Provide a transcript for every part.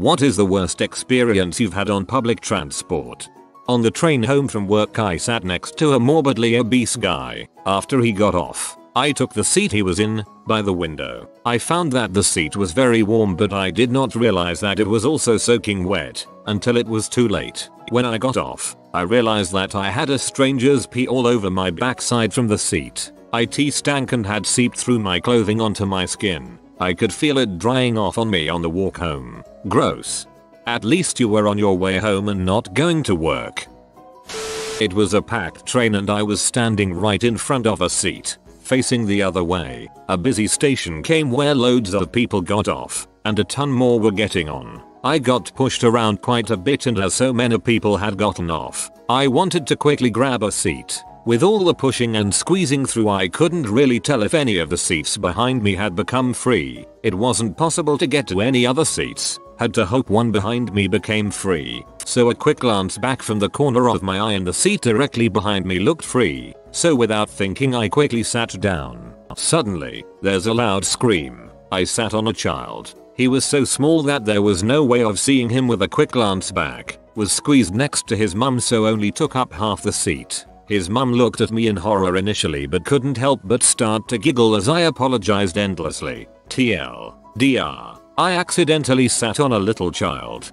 What is the worst experience you've had on public transport? On the train home from work I sat next to a morbidly obese guy. After he got off, I took the seat he was in, by the window. I found that the seat was very warm, but I did not realize that it was also soaking wet until it was too late. When I got off, I realized that I had a stranger's pee all over my backside from the seat. It stank and had seeped through my clothing onto my skin. I could feel it drying off on me on the walk home. Gross. At least you were on your way home and not going to work. It was a packed train and I was standing right in front of a seat, facing the other way. A busy station came where loads of people got off, and a ton more were getting on. I got pushed around quite a bit, and as so many people had gotten off, I wanted to quickly grab a seat. With all the pushing and squeezing through, I couldn't really tell if any of the seats behind me had become free. It wasn't possible to get to any other seats. Had to hope one behind me became free. So a quick glance back from the corner of my eye and the seat directly behind me looked free. So without thinking, I quickly sat down. Suddenly, there's a loud scream. I sat on a child. He was so small that there was no way of seeing him with a quick glance back. Was squeezed next to his mum, so only took up half the seat. His mum looked at me in horror initially, but couldn't help but start to giggle as I apologized endlessly. TLDR. I accidentally sat on a little child.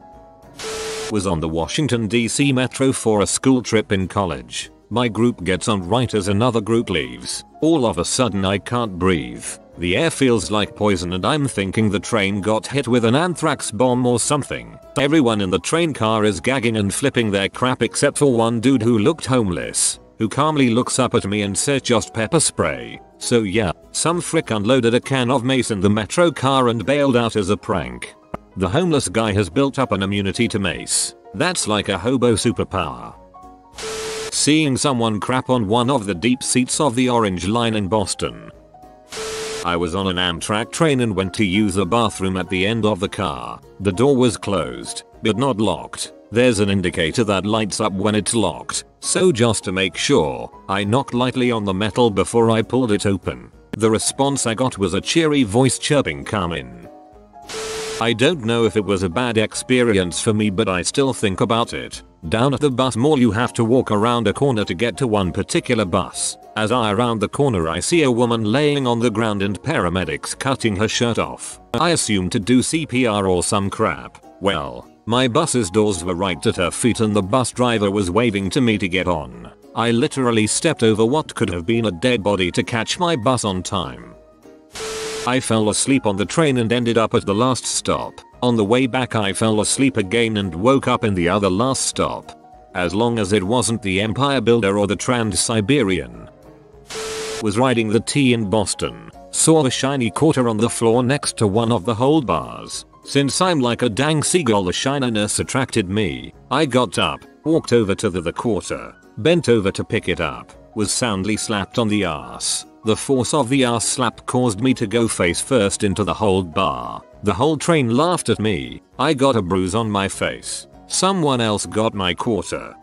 Was on the Washington DC Metro for a school trip in college. My group gets on right as another group leaves. All of a sudden I can't breathe. The air feels like poison and I'm thinking the train got hit with an anthrax bomb or something. Everyone in the train car is gagging and flipping their crap except for one dude who looked homeless, who calmly looks up at me and says just pepper spray. So yeah, some frick unloaded a can of mace in the metro car and bailed out as a prank. The homeless guy has built up an immunity to mace. That's like a hobo superpower. Seeing someone crap on one of the deep seats of the Orange Line in Boston. I was on an Amtrak train and went to use a bathroom at the end of the car. The door was closed, but not locked. There's an indicator that lights up when it's locked, so just to make sure, I knocked lightly on the metal before I pulled it open. The response I got was a cheery voice chirping, "Come in." I don't know if it was a bad experience for me, but I still think about it. Down at the bus mall you have to walk around a corner to get to one particular bus. As I round the corner I see a woman laying on the ground and paramedics cutting her shirt off. I assumed to do CPR or some crap. Well, my bus's doors were right at her feet and the bus driver was waving to me to get on. I literally stepped over what could have been a dead body to catch my bus on time. I fell asleep on the train and ended up at the last stop. On the way back I fell asleep again and woke up in the other last stop. As long as it wasn't the Empire Builder or the Trans-Siberian. Was riding the T in Boston. Saw a shiny quarter on the floor next to one of the hold bars. Since I'm like a dang seagull, the shininess attracted me. I got up, walked over to the quarter, bent over to pick it up, was soundly slapped on the ass. The force of the ass slap caused me to go face first into the hold bar. The whole train laughed at me. I got a bruise on my face. Someone else got my quarter.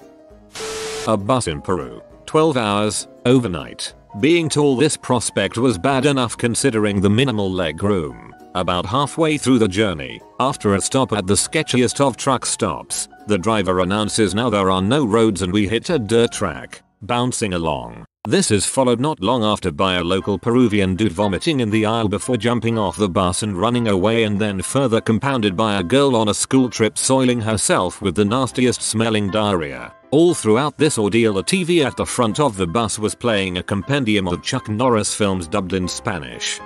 A bus in Peru. 12 hours, overnight. Being told this prospect was bad enough considering the minimal leg room. About halfway through the journey, after a stop at the sketchiest of truck stops, the driver announces now there are no roads and we hit a dirt track, bouncing along. This is followed not long after by a local Peruvian dude vomiting in the aisle before jumping off the bus and running away, and then further compounded by a girl on a school trip soiling herself with the nastiest smelling diarrhea. All throughout this ordeal, a TV at the front of the bus was playing a compendium of Chuck Norris films dubbed in Spanish.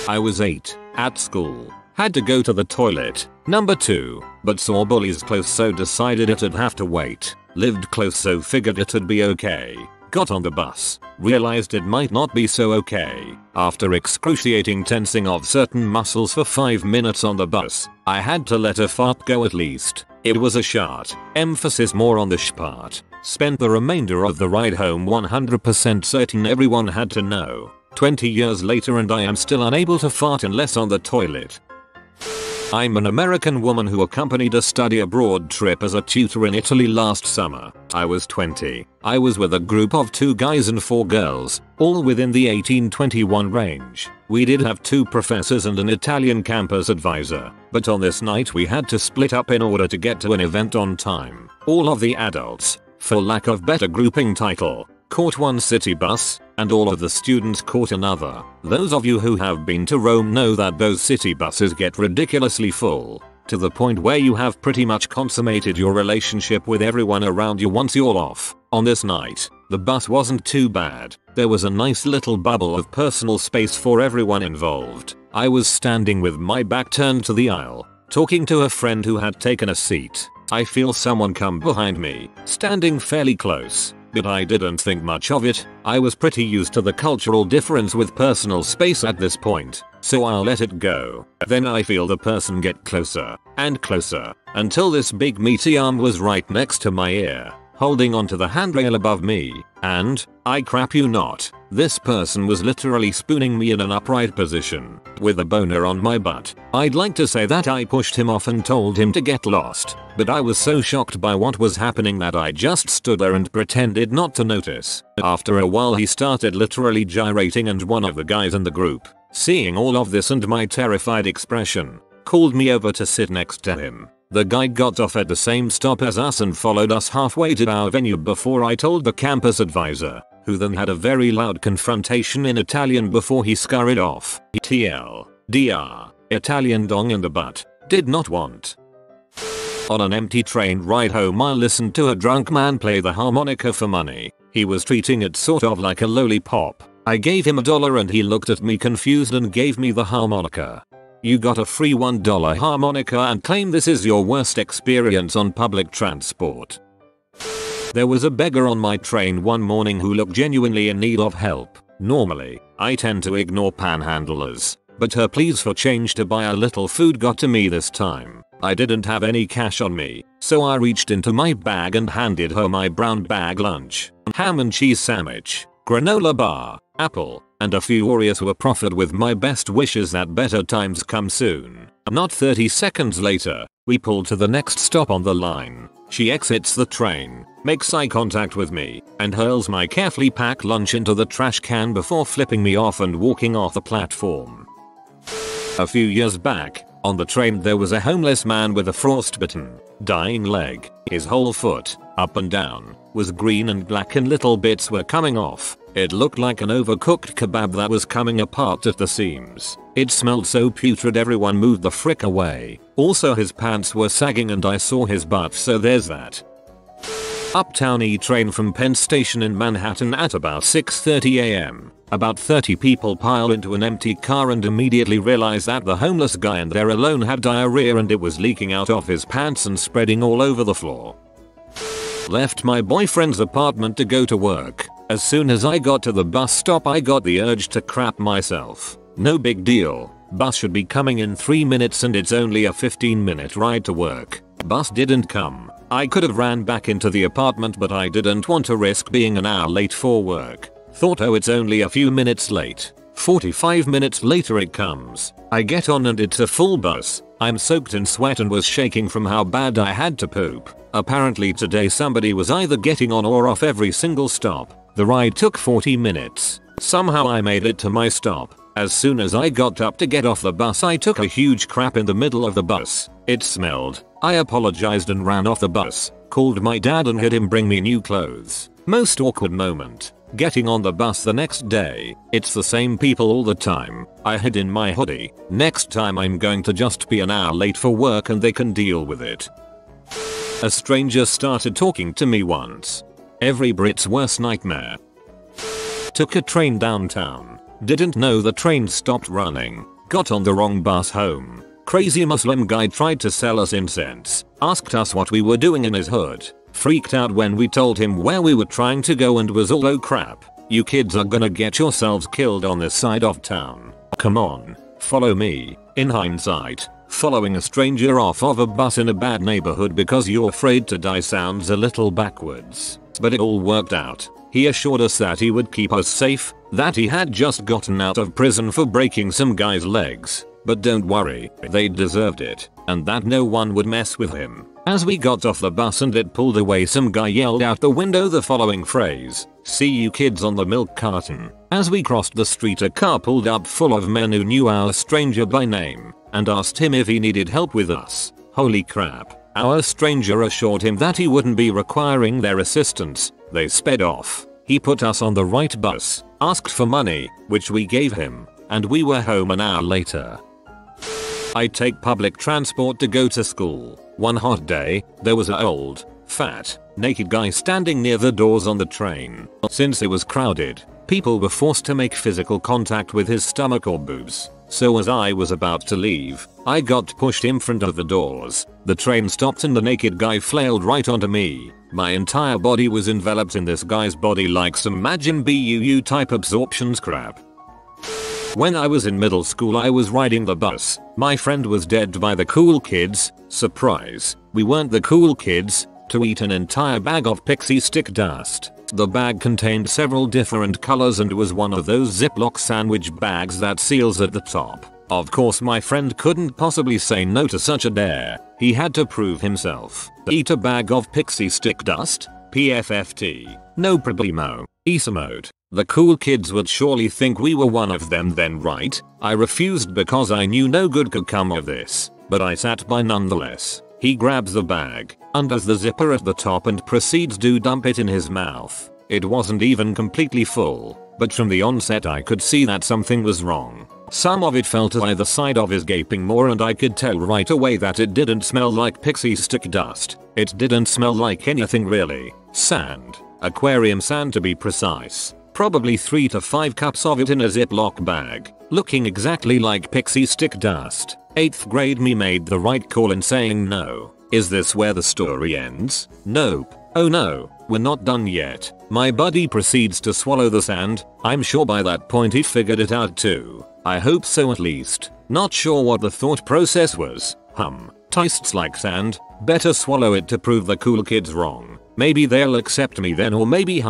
I was 8, at school. Had to go to the toilet, number 2, but saw bullies close so decided it'd have to wait. Lived close so figured it'd be okay. Got on the bus, realized it might not be so okay. After excruciating tensing of certain muscles for 5 minutes on the bus, I had to let a fart go at least. It was a shart, emphasis more on the sh part. Spent the remainder of the ride home 100% certain everyone had to know. 20 years later and I am still unable to fart unless on the toilet. I'm an American woman who accompanied a study abroad trip as a tutor in Italy last summer. I was 20. I was with a group of 2 guys and 4 girls, all within the 18-21 range. We did have 2 professors and an Italian campus advisor, but on this night we had to split up in order to get to an event on time. All of the adults, for lack of better grouping title, caught one city bus, and all of the students caught another. Those of you who have been to Rome know that those city buses get ridiculously full, to the point where you have pretty much consummated your relationship with everyone around you once you're off. On this night, the bus wasn't too bad. There was a nice little bubble of personal space for everyone involved. I was standing with my back turned to the aisle, talking to a friend who had taken a seat. I feel someone come behind me, standing fairly close. But I didn't think much of it. I was pretty used to the cultural difference with personal space at this point, so I'll let it go. Then I feel the person get closer and closer until this big meaty arm was right next to my ear, holding onto the handrail above me, and, I crap you not, this person was literally spooning me in an upright position, with a boner on my butt. I'd like to say that I pushed him off and told him to get lost, but I was so shocked by what was happening that I just stood there and pretended not to notice. After a while he started literally gyrating, and one of the guys in the group, seeing all of this and my terrified expression, called me over to sit next to him. The guy got off at the same stop as us and followed us halfway to our venue before I told the campus advisor, who then had a very loud confrontation in Italian before he scurried off. TLDR, Italian dong in the butt, did not want. On an empty train ride home I listened to a drunk man play the harmonica for money. He was treating it sort of like a lollipop. I gave him $1 and he looked at me confused and gave me the harmonica. You got a free $1 harmonica and claim this is your worst experience on public transport. There was a beggar on my train one morning who looked genuinely in need of help. Normally, I tend to ignore panhandlers, but her pleas for change to buy a little food got to me this time. I didn't have any cash on me, so I reached into my bag and handed her my brown bag lunch. Ham and cheese sandwich, granola bar, apple, and a few Oreos were proffered with my best wishes that better times come soon. Not 30 seconds later, we pull to the next stop on the line. She exits the train, makes eye contact with me, and hurls my carefully packed lunch into the trash can before flipping me off and walking off the platform. A few years back, on the train there was a homeless man with a frostbitten, dying leg. His whole foot, up and down, was green and black and little bits were coming off. It looked like an overcooked kebab that was coming apart at the seams. It smelled so putrid everyone moved the frick away. Also his pants were sagging and I saw his butt, so there's that. Uptown E train from Penn Station in Manhattan at about 6:30 am. About 30 people pile into an empty car and immediately realize that the homeless guy in there alone had diarrhea and it was leaking out of his pants and spreading all over the floor. Left my boyfriend's apartment to go to work. As soon as I got to the bus stop I got the urge to crap myself. No big deal. Bus should be coming in 3 minutes and it's only a 15-minute ride to work. Bus didn't come. I could have ran back into the apartment but I didn't want to risk being an hour late for work. Thought, oh, it's only a few minutes late. 45 minutes later it comes. I get on and it's a full bus. I'm soaked in sweat and was shaking from how bad I had to poop. Apparently today somebody was either getting on or off every single stop. The ride took 40 minutes. Somehow I made it to my stop. As soon as I got up to get off the bus I took a huge crap in the middle of the bus. It smelled. I apologized and ran off the bus. Called my dad and had him bring me new clothes. Most awkward moment. Getting on the bus the next day. It's the same people all the time. I hid in my hoodie. Next time I'm going to just be an hour late for work and they can deal with it. A stranger started talking to me once. Every Brit's worst nightmare. Took a train downtown. Didn't know the train stopped running. Got on the wrong bus home. Crazy Muslim guy tried to sell us incense. Asked us what we were doing in his hood. Freaked out when we told him where we were trying to go and was all, oh crap. You kids are gonna get yourselves killed on this side of town. Come on, follow me. In hindsight, following a stranger off of a bus in a bad neighborhood because you're afraid to die sounds a little backwards. But it all worked out. He assured us that he would keep us safe, that he had just gotten out of prison for breaking some guy's legs. but don't worry, they deserved it, and that no one would mess with him. As we got off the bus and it pulled away, some guy yelled out the window the following phrase, "See you kids on the milk carton." As we crossed the street, a car pulled up full of men who knew our stranger by name and asked him if he needed help with us. Holy crap. Our stranger assured him that he wouldn't be requiring their assistance. They sped off. He put us on the right bus, asked for money, which we gave him, and we were home an hour later. I take public transport to go to school. One hot day, there was a old, fat, naked guy standing near the doors on the train. Since it was crowded, people were forced to make physical contact with his stomach or boobs. So as I was about to leave, I got pushed in front of the doors. The train stopped and the naked guy flailed right onto me. My entire body was enveloped in this guy's body like some Majin Buu type absorptions crap. When I was in middle school, I was riding the bus. My friend was dared by the cool kids, surprise, we weren't the cool kids, to eat an entire bag of pixie stick dust. The bag contained several different colors and was one of those Ziploc sandwich bags that seals at the top. Of course my friend couldn't possibly say no to such a dare. He had to prove himself. Eat a bag of pixie stick dust? PFFT. No problemo. Easy mode. The cool kids would surely think we were one of them then, right? I refused because I knew no good could come of this, but I sat by nonetheless. He grabs the bag, undoes the zipper at the top and proceeds to dump it in his mouth. It wasn't even completely full, but from the onset I could see that something was wrong. Some of it fell to either side of his gaping maw and I could tell right away that it didn't smell like pixie stick dust. It didn't smell like anything really. Sand. Aquarium sand to be precise. Probably 3 to 5 cups of it in a Ziploc bag, looking exactly like pixie stick dust. 8th grade me made the right call in saying no. Is this where the story ends? Nope. Oh no, we're not done yet. My buddy proceeds to swallow the sand. I'm sure by that point he figured it out too. I hope so at least. Not sure what the thought process was. Tastes like sand. Better swallow it to prove the cool kids wrong. Maybe they'll accept me then, or maybe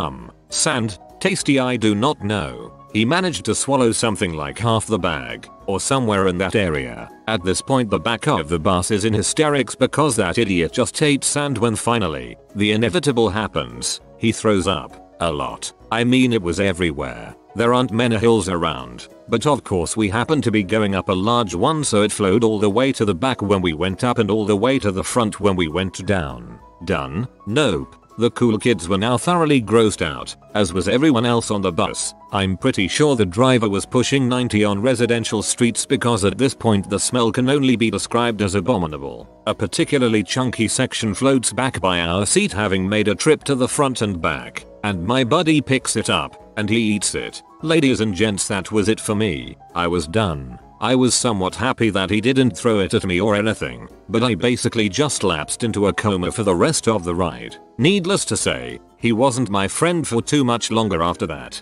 sand. Tasty, I do not know. He managed to swallow something like half the bag, or somewhere in that area. At this point the back of the bus is in hysterics because that idiot just ate sand when finally, the inevitable happens. He throws up. A lot. I mean, it was everywhere. There aren't many hills around, but of course we happened to be going up a large one, so it flowed all the way to the back when we went up and all the way to the front when we went down. Done? Nope. The cool kids were now thoroughly grossed out, as was everyone else on the bus. I'm pretty sure the driver was pushing 90 on residential streets because at this point the smell can only be described as abominable. A particularly chunky section floats back by our seat, having made a trip to the front and back, and my buddy picks it up, and he eats it. Ladies and gents, that was it for me. I was done. I was somewhat happy that he didn't throw it at me or anything, but I basically just lapsed into a coma for the rest of the ride. Needless to say, he wasn't my friend for too much longer after that.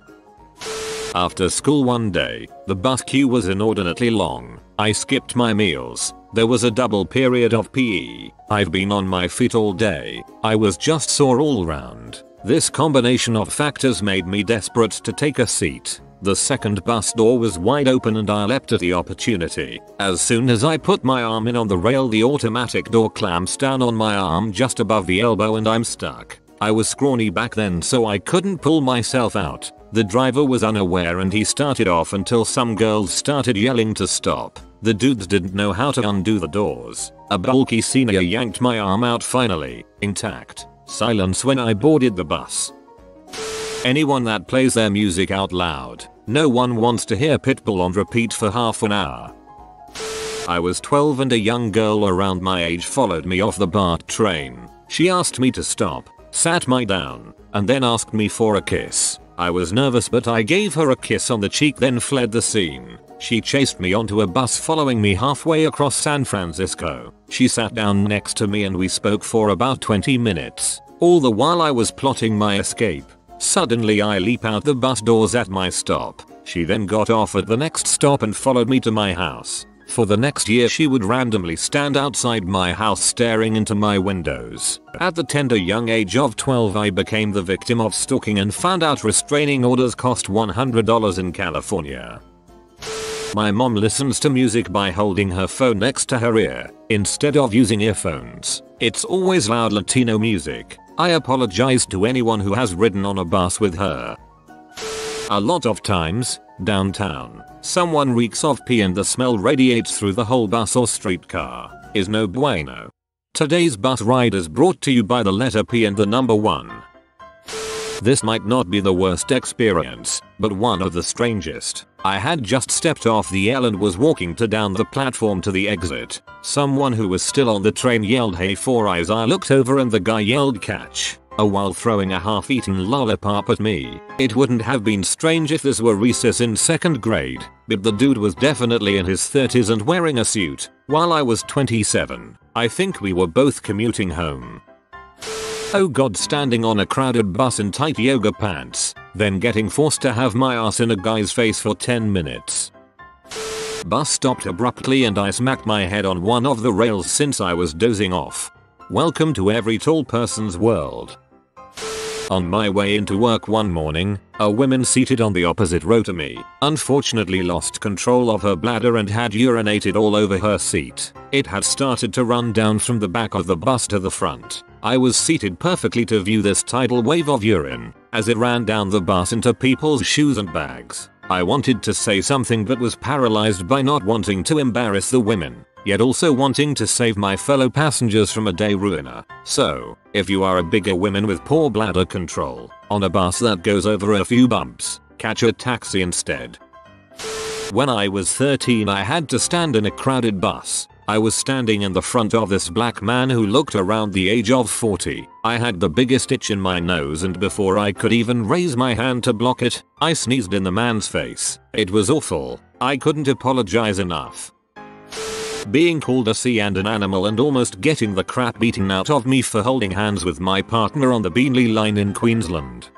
After school one day, the bus queue was inordinately long. I skipped my meals. There was a double period of PE. I've been on my feet all day. I was just sore all round. This combination of factors made me desperate to take a seat. The second bus door was wide open and I leapt at the opportunity. As soon as I put my arm in on the rail, the automatic door clamps down on my arm just above the elbow and I'm stuck. I was scrawny back then, so I couldn't pull myself out. The driver was unaware and he started off until some girls started yelling to stop. The dudes didn't know how to undo the doors. A bulky senior yanked my arm out, finally, intact. Silence when I boarded the bus. Anyone that plays their music out loud. No one wants to hear Pitbull on repeat for half an hour. I was 12 and a young girl around my age followed me off the BART train. She asked me to stop, sat me down, and then asked me for a kiss. I was nervous, but I gave her a kiss on the cheek, then fled the scene. She chased me onto a bus, following me halfway across San Francisco. She sat down next to me and we spoke for about 20 minutes. All the while I was plotting my escape. Suddenly I leap out the bus doors at my stop. She then got off at the next stop and followed me to my house. For the next year she would randomly stand outside my house staring into my windows. At the tender young age of 12 I became the victim of stalking and found out restraining orders cost $100 in California. My mom listens to music by holding her phone next to her ear instead of using earphones. It's always loud Latino music. I apologize to anyone who has ridden on a bus with her. A lot of times, downtown, someone reeks of pee and the smell radiates through the whole bus or streetcar. Is no bueno. Today's bus ride is brought to you by the letter P and the number 1. This might not be the worst experience, but one of the strangest. I had just stepped off the L and was walking down the platform to the exit. Someone who was still on the train yelled "Hey four eyes." I looked over and the guy yelled "Catch" while throwing a half-eaten lollipop at me. It wouldn't have been strange if this were recess in 2nd grade, but the dude was definitely in his 30s and wearing a suit, while I was 27. I think we were both commuting home. Oh god, standing on a crowded bus in tight yoga pants, then getting forced to have my ass in a guy's face for 10 minutes. Bus stopped abruptly and I smacked my head on one of the rails since I was dozing off. Welcome to every tall person's world. On my way into work one morning, a woman seated on the opposite row to me unfortunately lost control of her bladder and had urinated all over her seat. It had started to run down from the back of the bus to the front. I was seated perfectly to view this tidal wave of urine as it ran down the bus into people's shoes and bags. I wanted to say something but was paralyzed by not wanting to embarrass the women, yet also wanting to save my fellow passengers from a day ruiner. So, if you are a bigger woman with poor bladder control, on a bus that goes over a few bumps, catch a taxi instead. When I was 13 I had to stand in a crowded bus. I was standing in the front of this black man who looked around the age of 40. I had the biggest itch in my nose and before I could even raise my hand to block it, I sneezed in the man's face. It was awful. I couldn't apologize enough. Being called a C and an animal and almost getting the crap beaten out of me for holding hands with my partner on the Beanley line in Queensland.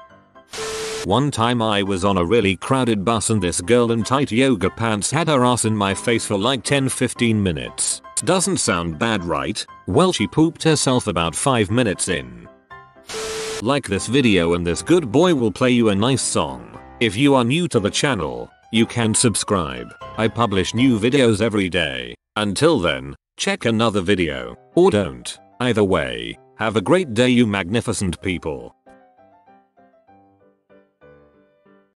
One time I was on a really crowded bus and this girl in tight yoga pants had her ass in my face for like 10-15 minutes. Doesn't sound bad, right? Well, she pooped herself about 5 minutes in. Like this video and this good boy will play you a nice song. If you are new to the channel, you can subscribe. I publish new videos every day. Until then, check another video, or don't. Either way, have a great day you magnificent people.